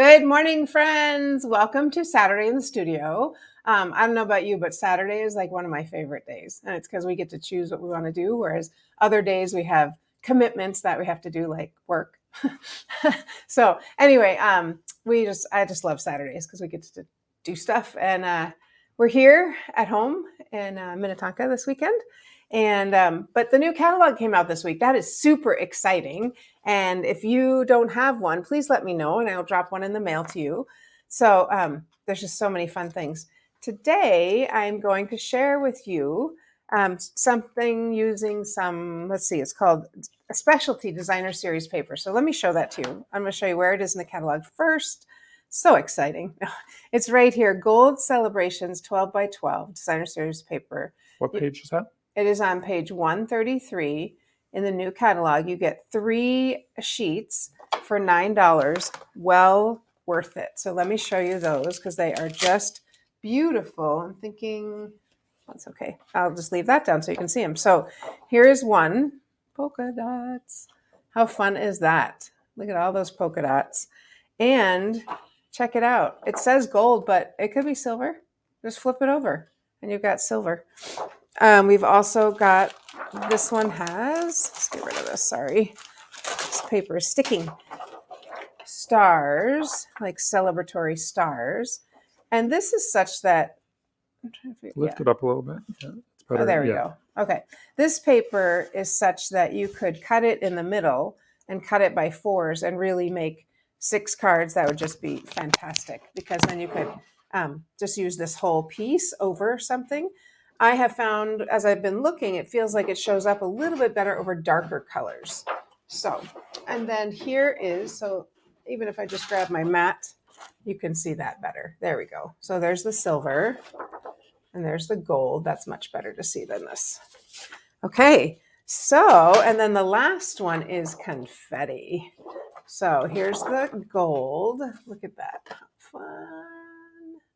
Good morning, friends. Welcome to Saturday in the studio. I don't know about you, but Saturday is like one of my favorite days. And it's because we get to choose what we want to do, whereas other days we have commitments that we have to do, like work. So anyway, I just love Saturdays because we get to do stuff. And we're here at home in Minnetonka this weekend. And but the new catalog came out this week. That is super exciting. And if you don't have one, please let me know and I'll drop one in the mail to you. So there's just so many fun things. Today, I'm going to share with you something using some, let's see, it's called a specialty designer series paper. So let me show that to you. I'm going to show you where it is in the catalog first. So exciting. It's right here, Gold Celebrations 12 by 12 designer series paper. What page is that? It is on page 133 in the new catalog. You get 3 sheets for $9. Well worth it. So let me show you those because they are just beautiful. I'm thinking that's okay. I'll just leave that down so you can see them. So here's one. Polka dots. How fun is that? Look at all those polka dots. And check it out. It says gold, but it could be silver. Just flip it over and you've got silver. We've also got, this one has, let's get rid of this, sorry. This paper is sticking. Stars, like celebratory stars. And this is such that, I'm trying to figure, Lift it up a little bit. Yeah, it's better. Oh, there we go. Okay. This paper is such that you could cut it in the middle and cut it by 4s and really make 6 cards. That would just be fantastic because then you could just use this whole piece over something. I have found, as I've been looking, it feels like it shows up a little bit better over darker colors. So, and then here is, so even if I just grab my mat, you can see that better. There we go. So there's the silver and there's the gold. That's much better to see than this. Okay, so, and then the last one is confetti. So here's the gold. Look at that. Fun.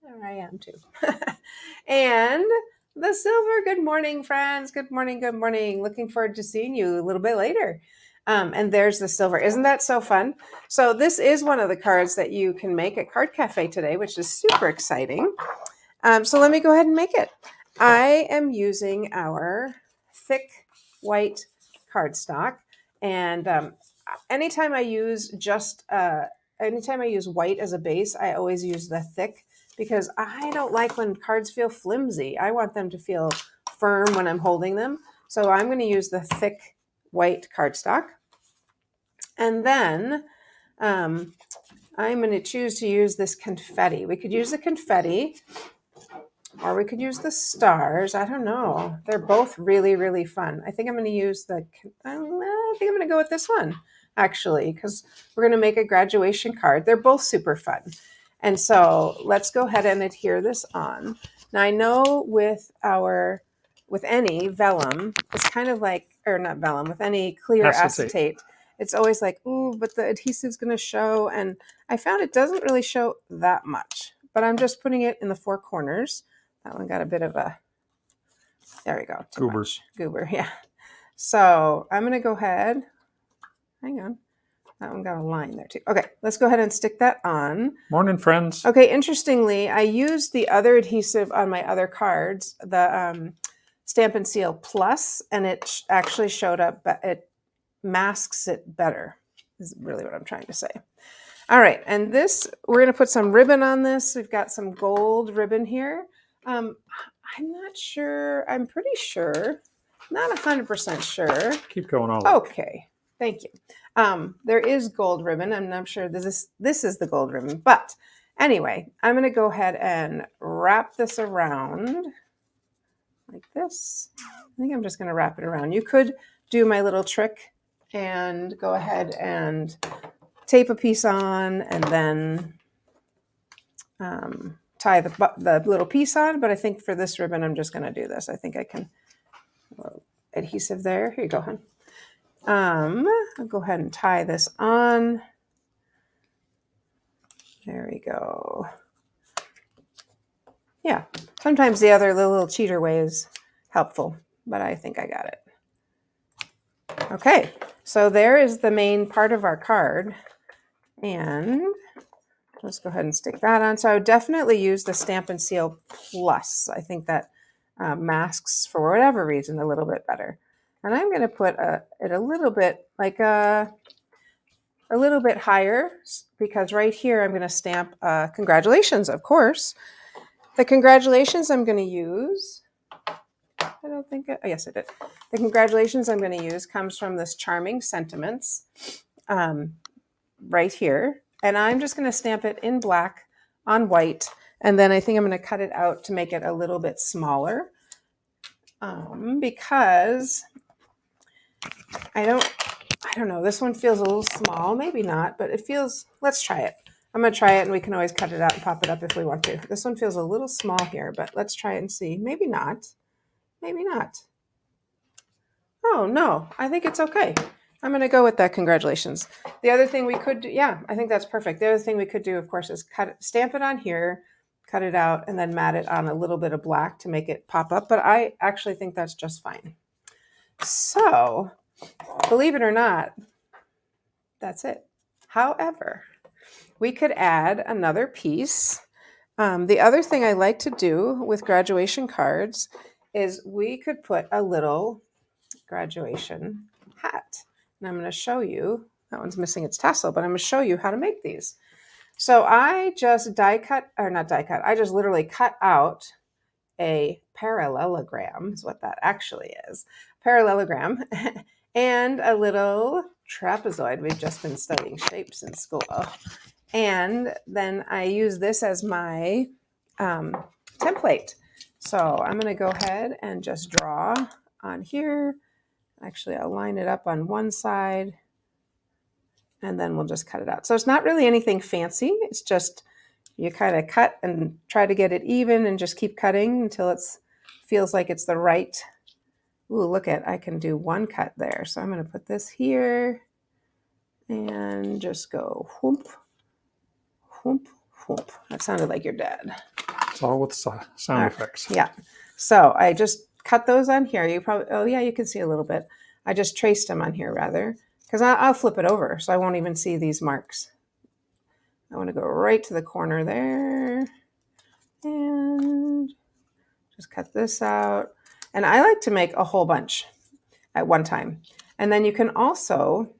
There I am too. And the silver. Good morning, friends. Good morning. Good morning. Looking forward to seeing you a little bit later. And there's the silver. Isn't that so fun? So this is one of the cards that you can make at Card Cafe today, which is super exciting. So let me go ahead and make it. I am using our thick white cardstock. And anytime I use white as a base, I always use the thick because I don't like when cards feel flimsy. I want them to feel firm when I'm holding them. So I'm going to use the thick white cardstock. And then I'm going to choose to use this confetti. We could use the confetti or we could use the stars. I don't know. They're both really, really fun. I think I'm going to use I think I'm going to go with this one, actually, because we're going to make a graduation card. They're both super fun. And so let's go ahead and adhere this on. Now I know with any vellum, it's kind of like, or not vellum, with any clear acetate, it's always like, ooh, but the adhesive's going to show. And I found it doesn't really show that much, but I'm just putting it in the 4 corners. That one got a bit of a, there we go. Goober, yeah. So I'm going to go ahead, hang on. That one got a line there too. Okay, let's go ahead and stick that on. Morning, friends. Okay, interestingly, I used the other adhesive on my other cards, the Stamp and Seal Plus, and it actually showed up, but it masks it better, is really what I'm trying to say. All right, and this, we're going to put some ribbon on this. We've got some gold ribbon here. I'm not sure, I'm pretty sure, not 100% sure. Keep going on. Okay, thank you. There is gold ribbon. I'm not sure this is the gold ribbon, but anyway, I'm going to go ahead and wrap this around like this. I think I'm just going to wrap it around. You could do my little trick and go ahead and tape a piece on and then tie the little piece on, but I think for this ribbon, I'm just going to do this. I think I can, adhesive there. Here you go, hon. I'll go ahead and tie this on. There we go. Yeah, sometimes the other little cheater way is helpful, but I think I got it. Okay, so there is the main part of our card. And let's go ahead and stick that on. So I would definitely use the Stamp and Seal Plus. I think that masks, for whatever reason, a little bit better. And I'm going to put it a little bit, like a little bit higher, because right here I'm going to stamp congratulations, of course. The congratulations I'm going to use, I don't think, yes, I did. The congratulations I'm going to use comes from this Charming Sentiments right here. And I'm just going to stamp it in black on white. And then I think I'm going to cut it out to make it a little bit smaller because I don't know. This one feels a little small, maybe not, but it feels, let's try it. I'm going to try it and we can always cut it out and pop it up if we want to. This one feels a little small here, but let's try it and see. Maybe not. Maybe not. Oh, no, I think it's okay. I'm going to go with that. Congratulations. The other thing we could do, yeah, I think that's perfect. The other thing we could do, of course, is stamp it on here, cut it out, and then mat it on a little bit of black to make it pop up. But I actually think that's just fine. So, believe it or not, that's it. However, we could add another piece. The other thing I like to do with graduation cards is we could put a little graduation hat. And I'm going to show you, that one's missing its tassel, but I'm going to show you how to make these. So I just I just literally cut out a parallelogram, is what that actually is. Parallelogram and a little trapezoid. We've just been studying shapes in school. And then I use this as my template. So I'm going to go ahead and just draw on here. Actually, I'll line it up on one side and then we'll just cut it out. So it's not really anything fancy. It's just you kind of cut and try to get it even and just keep cutting until it feels like it's the right. Ooh, look at, I can do one cut there. So I'm going to put this here and just go whoop, whoop, whoop. That sounded like your dad. It's all with sound effects. Yeah. So I just cut those on here. You probably, oh yeah, you can see a little bit. I just traced them on here rather, because I'll flip it over so I won't even see these marks. I want to go right to the corner there and just cut this out. And I like to make a whole bunch at one time. And then you can also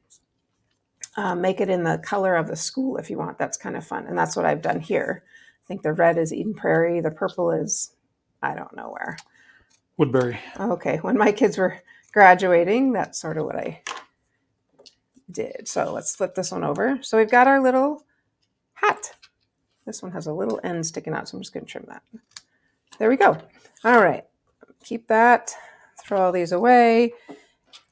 make it in the color of the school if you want. That's kind of fun. And that's what I've done here. I think the red is Eden Prairie. The purple is, I don't know where. Woodbury. Okay, when my kids were graduating, that's sort of what I did. So let's flip this one over. So we've got our little hat. This one has a little end sticking out, so I'm just going to trim that. There we go. All right, keep that. Throw all these away.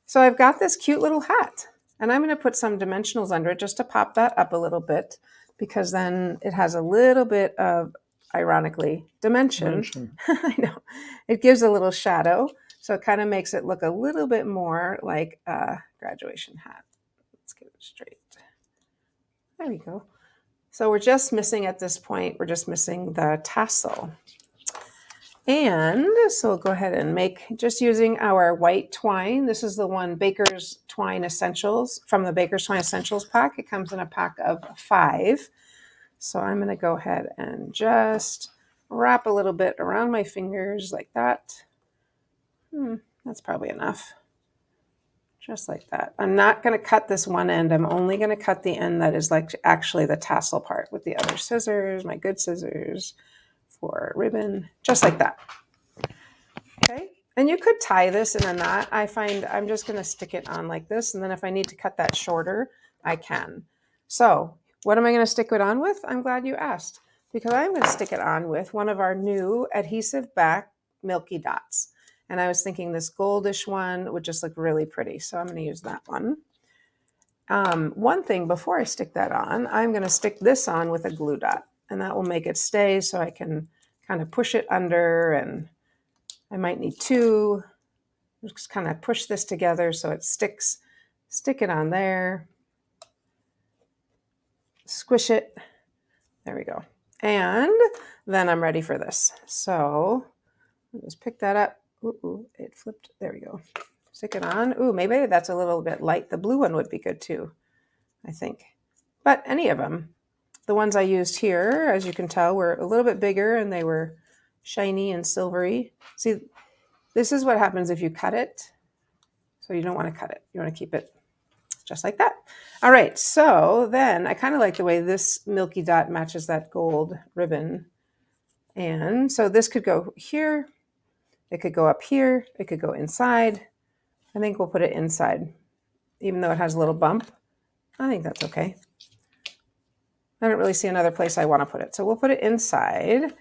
So I've got this cute little hat, and I'm going to put some dimensionals under it just to pop that up a little bit, because then it has a little bit of, ironically, dimension. I know. It gives a little shadow, so it kind of makes it look a little bit more like a graduation hat. Let's get it straight. There we go. So we're just missing at this point, we're just missing the tassel. And so we'll go ahead and make, just using our white twine. This is the one Baker's Twine Essentials, from the Baker's Twine Essentials pack. It comes in a pack of 5. So I'm going to go ahead and just wrap a little bit around my fingers like that. That's probably enough. Just like that. I'm not going to cut this one end. I'm only going to cut the end that is like actually the tassel part with the other scissors, my good scissors for ribbon, just like that. Okay. And you could tie this in a knot. I find I'm just going to stick it on like this. And then if I need to cut that shorter, I can. So what am I going to stick it on with? I'm glad you asked, because I'm going to stick it on with one of our new adhesive back Milky Dots. And I was thinking this goldish one would just look really pretty. So I'm going to use that one. One thing before I stick that on, I'm going to stick this on with a glue dot. And that will make it stay so I can kind of push it under, and I might need 2. Just kind of push this together so it sticks. Stick it on there. Squish it. There we go. And then I'm ready for this. So I'll just pick that up. Ooh, it flipped. There we go. Stick it on. Ooh, maybe that's a little bit light. The blue one would be good too, I think. But any of them. the ones I used here, as you can tell, were a little bit bigger and they were shiny and silvery. See, this is what happens if you cut it. So you don't want to cut it. You want to keep it just like that. All right, so then I kind of like the way this milky dot matches that gold ribbon. And so this could go here. It could go up here. It could go inside. I think we'll put it inside, even though it has a little bump. I think that's okay. I don't really see another place I want to put it. So we'll put it inside.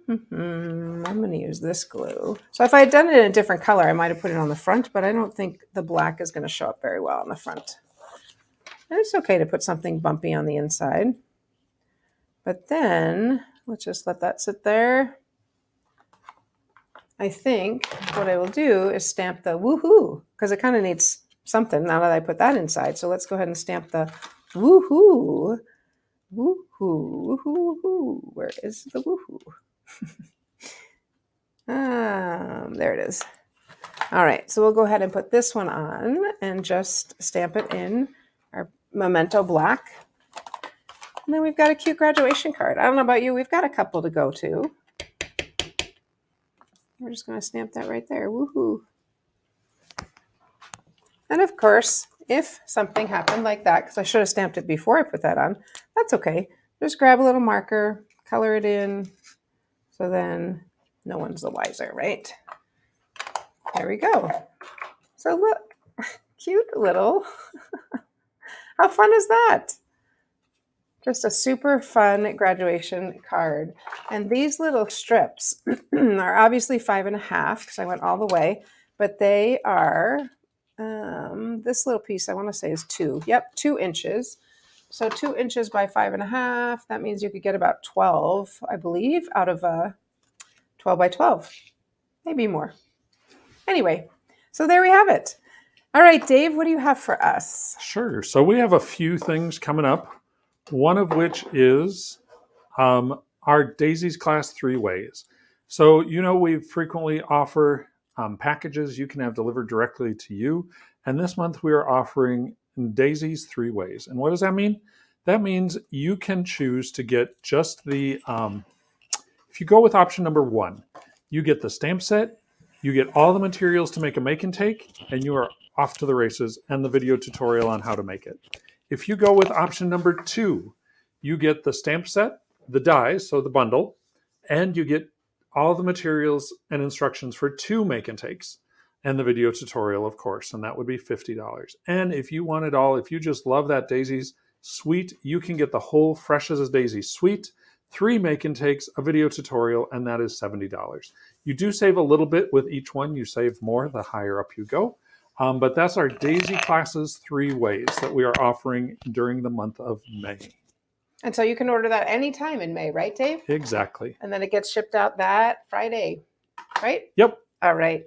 I'm going to use this glue. So if I had done it in a different color, I might have put it on the front, but I don't think the black is going to show up very well on the front. And it's okay to put something bumpy on the inside. But then let's just let that sit there. I think what I will do is stamp the woohoo, because it kind of needs something now that I put that inside. So let's go ahead and stamp the woohoo. Woohoo, woohoo, woohoo. Where is the woohoo? There it is. All right, so we'll go ahead and put this one on and just stamp it in our Memento Black. And then we've got a cute graduation card. I don't know about you, we've got a couple to go to. We're just going to stamp that right there. Woohoo. And of course, if something happened like that, because I should have stamped it before I put that on, that's okay. Just grab a little marker, color it in, so then no one's the wiser, right? There we go. So look, cute little, how fun is that? Just a super fun graduation card. And these little strips are obviously 5.5 because I went all the way, but they are, this little piece I want to say is 2. Yep, 2 inches. So 2 inches by 5.5, that means you could get about 12, I believe, out of a 12 by 12, maybe more. Anyway, so there we have it. All right, Dave, what do you have for us? Sure. So we have a few things coming up. One of which is our Daisies class 3 ways. So, we frequently offer packages you can have delivered directly to you. And this month we are offering Daisies 3 ways. And what does that mean? That means you can choose to get just the, if you go with option number 1, you get the stamp set, you get all the materials to make a make and take, and you are off to the races, and the video tutorial on how to make it. If you go with option number 2, you get the stamp set, the dies, so the bundle, and you get all the materials and instructions for 2 make and takes, and the video tutorial, of course, and that would be $50. And if you want it all, if you just love that Daisies suite, you can get the whole Fresh as a Daisy suite, 3 make and takes, a video tutorial, and that is $70. You do save a little bit with each one. You save more the higher up you go. But that's our Daisy Classes 3 ways that we are offering during the month of May. And so you can order that anytime in May, right, Dave? Exactly. And then it gets shipped out that Friday, right? Yep. All right.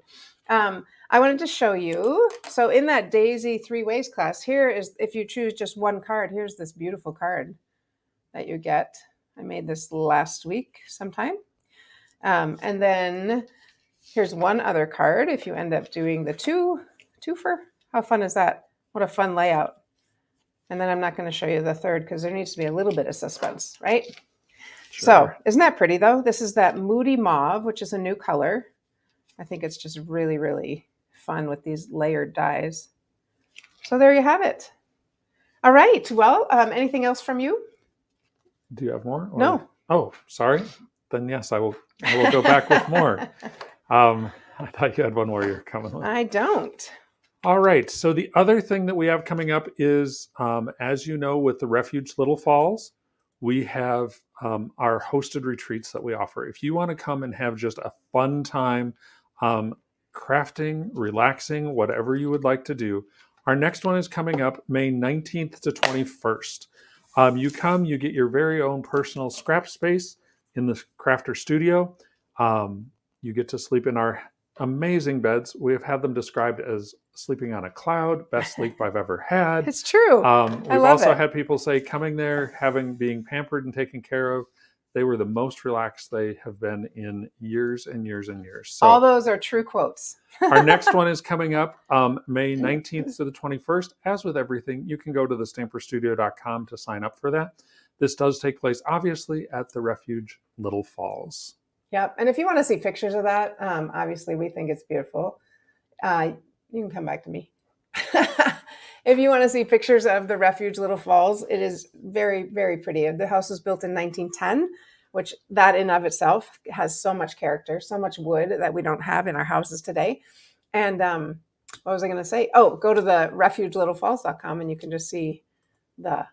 I wanted to show you. So in that Daisy 3 ways class, here is, if you choose just one card, here's this beautiful card that you get. I made this last week sometime. And then here's one other card if you end up doing the twofer. How fun is that? What a fun layout. And then I'm not going to show you the third because there needs to be a little bit of suspense, right? Sure. So isn't that pretty though? This is that Moody Mauve, which is a new color. I think it's just really, really fun with these layered dies. So there you have it. All right. Well, anything else from you? Do you have more? Or... No. Oh, sorry. Then yes, I will go back with more. I thought you had one more you're coming with. I don't. All right. So the other thing that we have coming up is, as you know, with the Refuge Little Falls, we have our hosted retreats that we offer. If you want to come and have just a fun time crafting, relaxing, whatever you would like to do, our next one is coming up May 19th to 21st. You come, you get your very own personal scrap space in the Crafter Studio. You get to sleep in our amazing beds. We have had them described as sleeping on a cloud, best sleep I've ever had. It's true. We've also had people say coming there, being pampered and taken care of, they were the most relaxed they have been in years and years and years. So all those are true quotes. our next one is coming up May 19th to the 21st. As with everything, you can go to thestamperstudio.com to sign up for that. This does take place, obviously, at the Refuge Little Falls. Yep. And if you want to see pictures of that, obviously we think it's beautiful. You can come back to me. If you want to see pictures of the Refuge Little Falls, it is very, very pretty. The house was built in 1910, which that in of itself has so much character, so much wood that we don't have in our houses today. And what was I going to say? Oh, go to the refugelittlefalls.com and you can just see the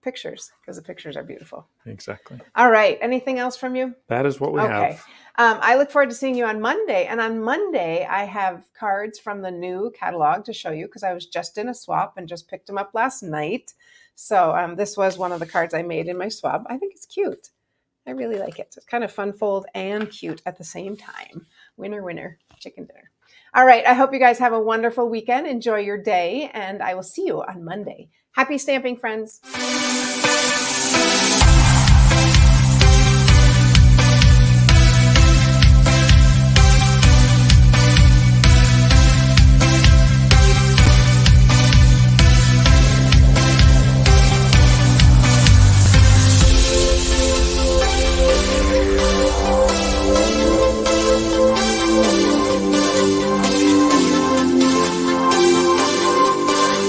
pictures, because the pictures are beautiful. Exactly. All right. Anything else from you? That is what we have. I look forward to seeing you on Monday. And on Monday, I have cards from the new catalog to show you, because I was just in a swap and just picked them up last night. So this was one of the cards I made in my swap. I think it's cute. I really like it. It's kind of fun fold and cute at the same time. Winner, winner, chicken dinner. All right. I hope you guys have a wonderful weekend. Enjoy your day, and I will see you on Monday. Happy stamping, friends.